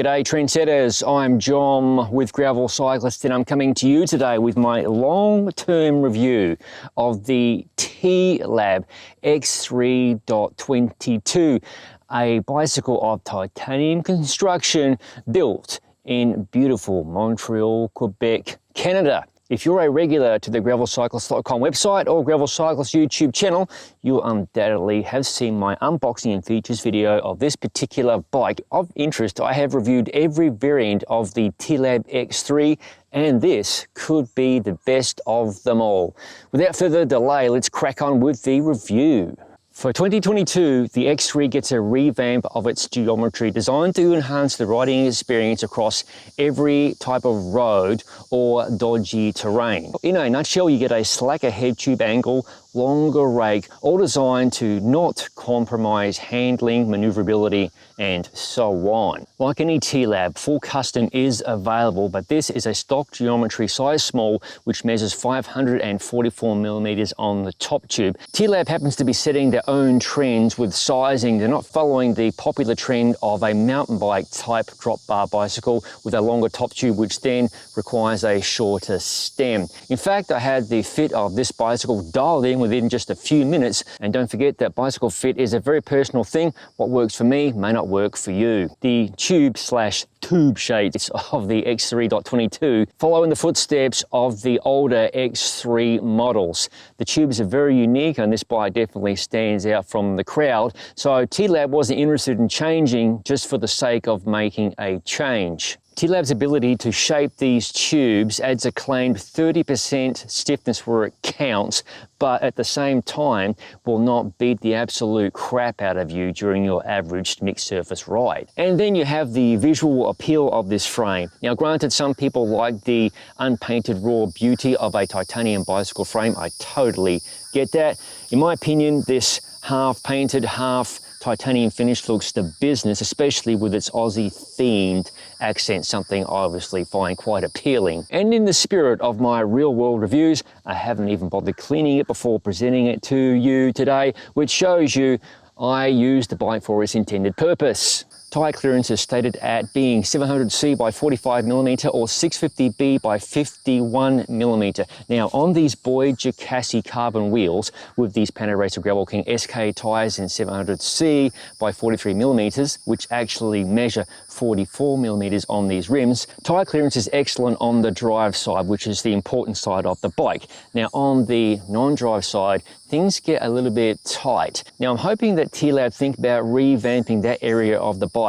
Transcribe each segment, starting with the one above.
G'day trendsetters, I'm John with Gravel Cyclist and I'm coming to you today with my long-term review of the T-Lab X3.22, a bicycle of titanium construction built in beautiful Montreal, Quebec, Canada. If you're a regular to the gravelcyclist.com website or Gravel Cyclist YouTube channel, you'll undoubtedly have seen my unboxing and features video of this particular bike. Of interest, I have reviewed every variant of the T-Lab X3, and this could be the best of them all. Without further delay, let's crack on with the review. For 2022, the X3 gets a revamp of its geometry designed to enhance the riding experience across every type of road or dodgy terrain. In a nutshell, you get a slacker head tube angle, longer rake, all designed to not compromise handling, maneuverability, and so on. Like any T-Lab, full custom is available, but this is a stock geometry size small, which measures 544 millimeters on the top tube. T-Lab happens to be setting their own trends with sizing. They're not following the popular trend of a mountain bike type drop bar bicycle with a longer top tube, which then requires a shorter stem. In fact, I had the fit of this bicycle dialed in within just a few minutes, and don't forget that bicycle fit is a very personal thing. What works for me may not work for you. The tube/tube shapes of the X3.22 follow in the footsteps of the older X3 models. The tubes are very unique and this bike definitely stands out from the crowd, so T-Lab wasn't interested in changing just for the sake of making a change. T-Lab's ability to shape these tubes adds a claimed 30% stiffness where it counts, but at the same time will not beat the absolute crap out of you during your average mixed surface ride. And then you have the visual appeal of this frame. Now granted, some people like the unpainted raw beauty of a titanium bicycle frame. I totally get that. In my opinion, this half painted, half titanium finish looks the business, especially with its Aussie themed accent, something I obviously find quite appealing. And in the spirit of my real world reviews, I haven't even bothered cleaning it before presenting it to you today, which shows you I used the bike for its intended purpose. Tyre clearance is stated at being 700C by 45mm or 650B by 51mm. Now on these Voyager Cassie carbon wheels with these Panaracer Gravel King SK tyres in 700C by 43mm, which actually measure 44mm on these rims, tyre clearance is excellent on the drive side, which is the important side of the bike. Now on the non-drive side, things get a little bit tight. Now I'm hoping that T-Lab think about revamping that area of the bike.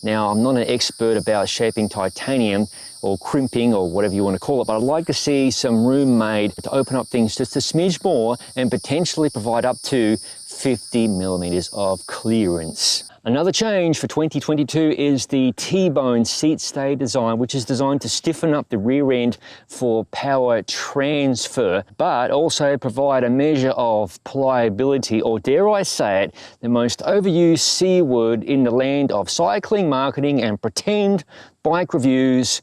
Now I'm not an expert about shaping titanium or crimping or whatever you want to call it, but I'd like to see some room made to open up things just a smidge more and potentially provide up to 50mm of clearance. Another change for 2022 is the T-bone seat stay design, which is designed to stiffen up the rear end for power transfer, but also provide a measure of pliability, or dare I say it, the most overused C word in the land of cycling, marketing, and pretend bike reviews: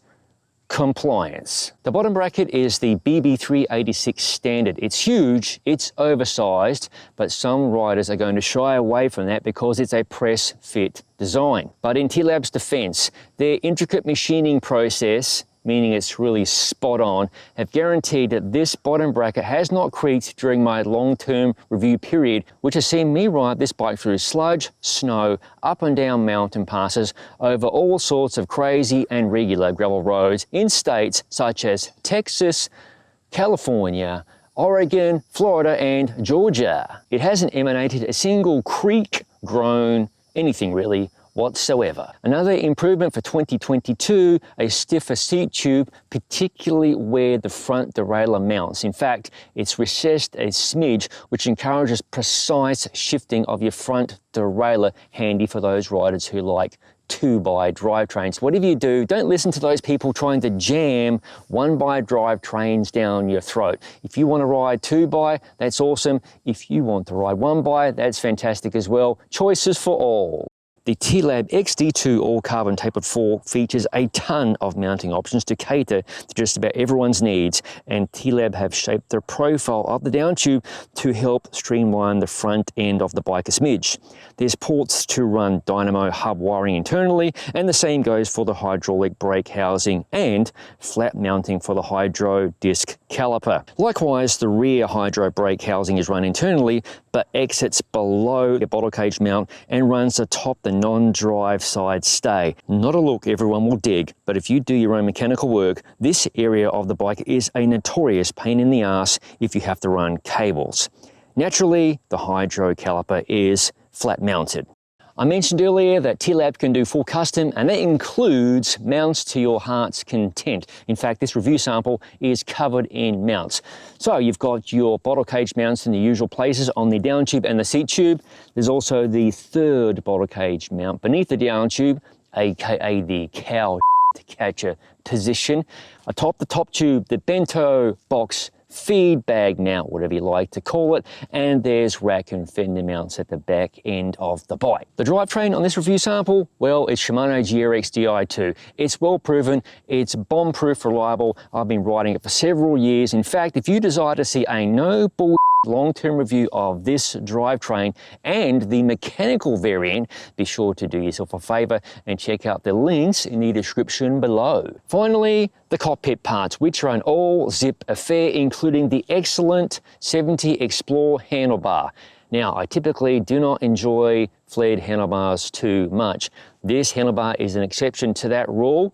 compliance. The bottom bracket is the BB386 standard. It's huge, it's oversized, but some riders are going to shy away from that because it's a press fit design. But in T-Lab's defense, their intricate machining process, meaning it's really spot on, have guaranteed that this bottom bracket has not creaked during my long-term review period, which has seen me ride this bike through sludge, snow, up and down mountain passes, over all sorts of crazy and regular gravel roads in states such as Texas, California, Oregon, Florida, and Georgia. It hasn't emanated a single creak, groan, anything really, whatsoever. Another improvement for 2022, a stiffer seat tube, particularly where the front derailleur mounts. In fact, it's recessed a smidge, which encourages precise shifting of your front derailleur, handy for those riders who like 2x drivetrains. Whatever you do, don't listen to those people trying to jam 1x drivetrains down your throat. If you want to ride 2x, that's awesome. If you want to ride 1x, that's fantastic as well. Choices for all. The T-Lab XD2 all-carbon tapered floor features a ton of mounting options to cater to just about everyone's needs, and T-Lab have shaped the profile of the down tube to help streamline the front end of the bike a smidge. There's ports to run dynamo hub wiring internally, and the same goes for the hydraulic brake housing and flat mounting for the hydro disc caliper. Likewise, the rear hydro brake housing is run internally, but exits below the bottle cage mount and runs atop the non-drive side stay. Not a look everyone will dig, but if you do your own mechanical work, this area of the bike is a notorious pain in the ass if you have to run cables. Naturally, the hydro caliper is flat mounted. I mentioned earlier that T-Lab can do full custom, and that includes mounts to your heart's content. In fact, this review sample is covered in mounts. So you've got your bottle cage mounts in the usual places on the down tube and the seat tube. There's also the third bottle cage mount beneath the down tube, aka the cow catcher position. Atop the top tube, the bento box feed bag mount, whatever you like to call it, and there's rack and fender mounts at the back end of the bike. The drivetrain on this review sample, well, it's Shimano GRX Di2. It's well proven, it's bomb-proof reliable. I've been riding it for several years. In fact, if you desire to see a no bull long-term review of this drivetrain and the mechanical variant, be sure to do yourself a favor and check out the links in the description below. Finally, the cockpit parts, which are an all-zip affair, including the excellent 70 Explore handlebar. Now, I typically do not enjoy flared handlebars too much. This handlebar is an exception to that rule.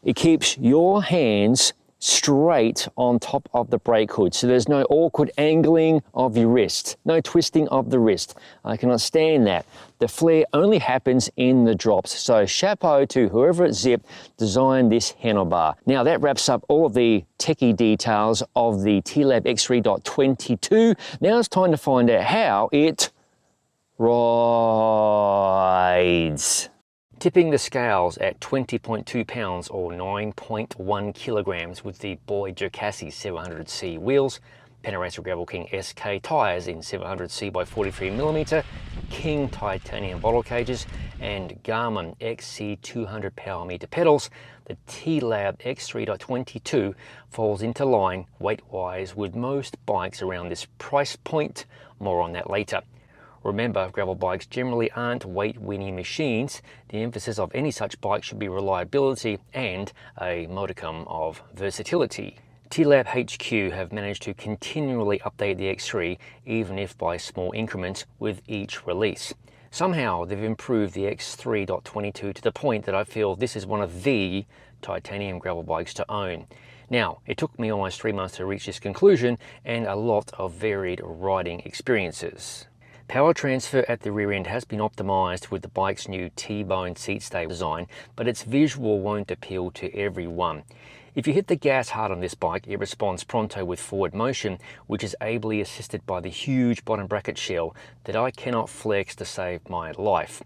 It keeps your hands straight on top of the brake hood, so there's no awkward angling of your wrist, no twisting of the wrist. I cannot stand that. The flare only happens in the drops, so chapeau to whoever at Zip designed this handlebar. Now that wraps up all of the techie details of the T-Lab X3.22. Now it's time to find out how it rides. Tipping the scales at 20.2 pounds or 9.1 kilograms with the Boyd Jocassi 700C wheels, Panaracer Gravel King SK tyres in 700C by 43mm, King titanium bottle cages, and Garmin XC 200 power meter pedals, the T-Lab X3.22 falls into line weight-wise with most bikes around this price point. More on that later. Remember, gravel bikes generally aren't weight-winning machines. The emphasis of any such bike should be reliability and a modicum of versatility. T-Lab HQ have managed to continually update the X3, even if by small increments with each release. Somehow they've improved the X3.22 to the point that I feel this is one of the titanium gravel bikes to own. Now, it took me almost 3 months to reach this conclusion and a lot of varied riding experiences. Power transfer at the rear end has been optimised with the bike's new T-bone seat stay design, but its visual won't appeal to everyone. If you hit the gas hard on this bike, it responds pronto with forward motion, which is ably assisted by the huge bottom bracket shell that I cannot flex to save my life.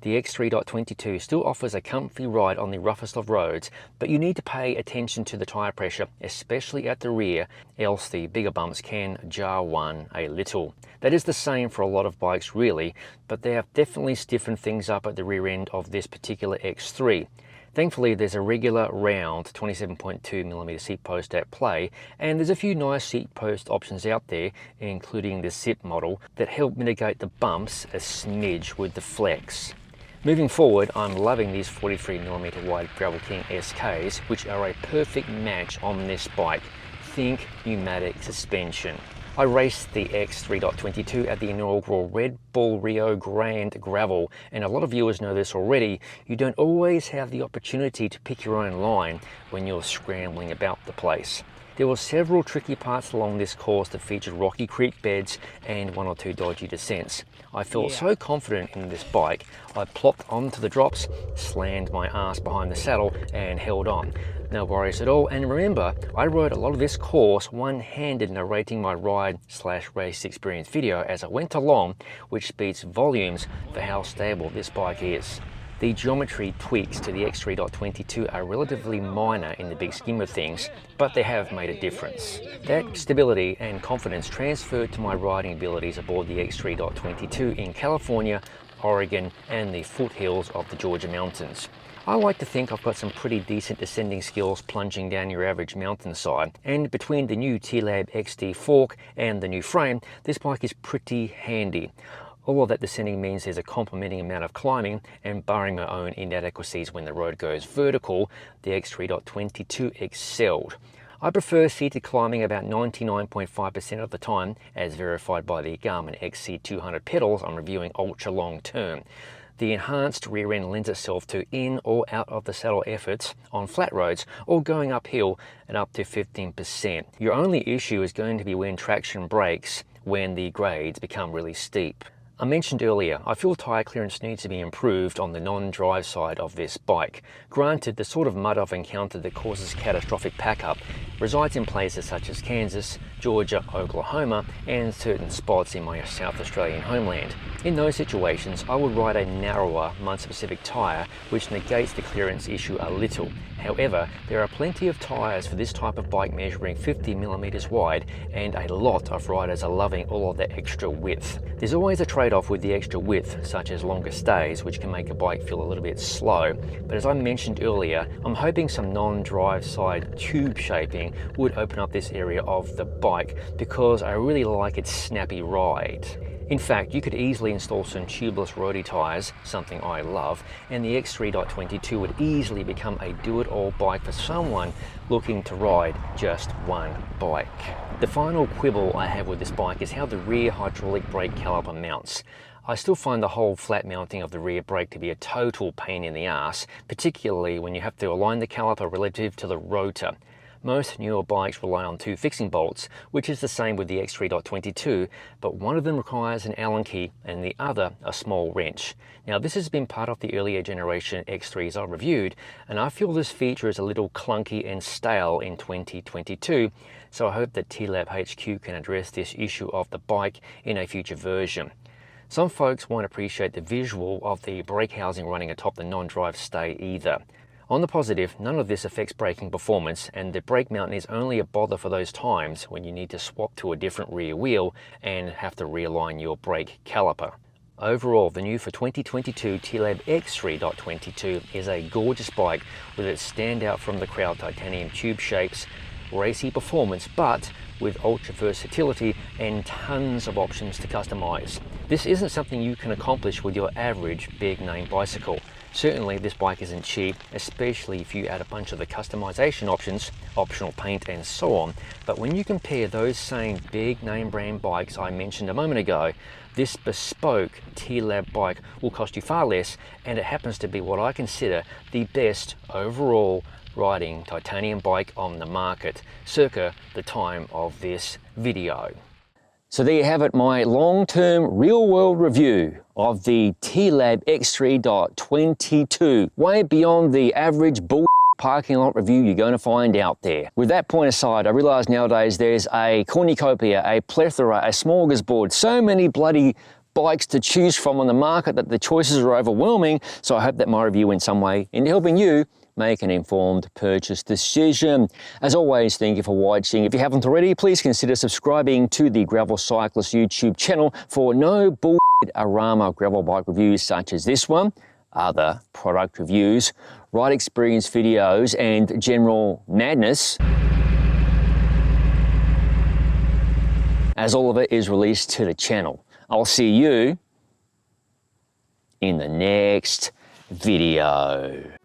The X3.22 still offers a comfy ride on the roughest of roads, but you need to pay attention to the tyre pressure, especially at the rear, else the bigger bumps can jar one a little. That is the same for a lot of bikes really, but they have definitely stiffened things up at the rear end of this particular X3. Thankfully, there's a regular round 27.2mm seat post at play, and there's a few nice seat post options out there, including the Zip model, that help mitigate the bumps a smidge with the flex. Moving forward, I'm loving these 43mm wide Gravel King SKs, which are a perfect match on this bike. Think pneumatic suspension. I raced the X3.22 at the inaugural Red Bull Rio Grande Gravel, and a lot of viewers know this already. You don't always have the opportunity to pick your own line when you're scrambling about the place. There were several tricky parts along this course that featured rocky creek beds and one or two dodgy descents. I felt so confident in this bike, I plopped onto the drops, slammed my ass behind the saddle and held on. No worries at all, and remember, I rode a lot of this course one-handed narrating my ride/race experience video as I went along, which speaks volumes for how stable this bike is. The geometry tweaks to the X3.22 are relatively minor in the big scheme of things, but they have made a difference. That stability and confidence transferred to my riding abilities aboard the X3.22 in California, Oregon, and the foothills of the Georgia mountains. I like to think I've got some pretty decent descending skills plunging down your average mountainside, and between the new T-Lab XD fork and the new frame, this bike is pretty handy. All of that descending means there's a complementing amount of climbing, and barring my own inadequacies when the road goes vertical, the X3.22 excelled. I prefer seated climbing about 99.5% of the time, as verified by the Garmin XC200 pedals I'm reviewing ultra long term. The enhanced rear end lends itself to in or out of the saddle efforts on flat roads or going uphill at up to 15%. Your only issue is going to be when traction breaks, when the grades become really steep. I mentioned earlier, I feel tyre clearance needs to be improved on the non-drive side of this bike. Granted, the sort of mud I've encountered that causes catastrophic pack-up resides in places such as Kansas, Georgia, Oklahoma, and certain spots in my South Australian homeland. In those situations, I would ride a narrower Munn-specific tyre, which negates the clearance issue a little. However, there are plenty of tyres for this type of bike measuring 50mm wide, and a lot of riders are loving all of that extra width. There's always a trade-off with the extra width, such as longer stays, which can make a bike feel a little bit slow. But as I mentioned earlier, I'm hoping some non-drive side tube shaping would open up this area of the bike, because I really like its snappy ride. In fact, you could easily install some tubeless roadie tyres, something I love, and the X3.22 would easily become a do-it-all bike for someone looking to ride just one bike. The final quibble I have with this bike is how the rear hydraulic brake caliper mounts. I still find the whole flat mounting of the rear brake to be a total pain in the ass, particularly when you have to align the caliper relative to the rotor. Most newer bikes rely on two fixing bolts, which is the same with the X3.22, but one of them requires an Allen key and the other a small wrench. Now, this has been part of the earlier generation X3s I reviewed, and I feel this feature is a little clunky and stale in 2022, so I hope that T-Lab HQ can address this issue of the bike in a future version. Some folks won't appreciate the visual of the brake housing running atop the non-drive stay either. On the positive, none of this affects braking performance, and the brake mounting is only a bother for those times when you need to swap to a different rear wheel and have to realign your brake caliper. Overall, the new for 2022 T-Lab X3.22 is a gorgeous bike with its standout from the crowd titanium tube shapes, racy performance, but with ultra versatility and tons of options to customize. This isn't something you can accomplish with your average big name bicycle. Certainly this bike isn't cheap, especially if you add a bunch of the customization options, optional paint and so on. But when you compare those same big name brand bikes I mentioned a moment ago, this bespoke T-Lab bike will cost you far less, and it happens to be what I consider the best overall riding titanium bike on the market, circa the time of this video. So there you have it, my long-term real-world review of the T-Lab X3.22, way beyond the average parking lot review you're going to find out there. With that point aside, I realise nowadays there's a cornucopia, a plethora, a smorgasbord, so many bloody bikes to choose from on the market that the choices are overwhelming, so I hope that my review in some way in helping you make an informed purchase decision. As always, thank you for watching. If you haven't already, please consider subscribing to the Gravel Cyclist YouTube channel for no bullshit Arama gravel bike reviews such as this one, other product reviews, ride experience videos, and general madness, as all of it is released to the channel. I'll see you in the next video.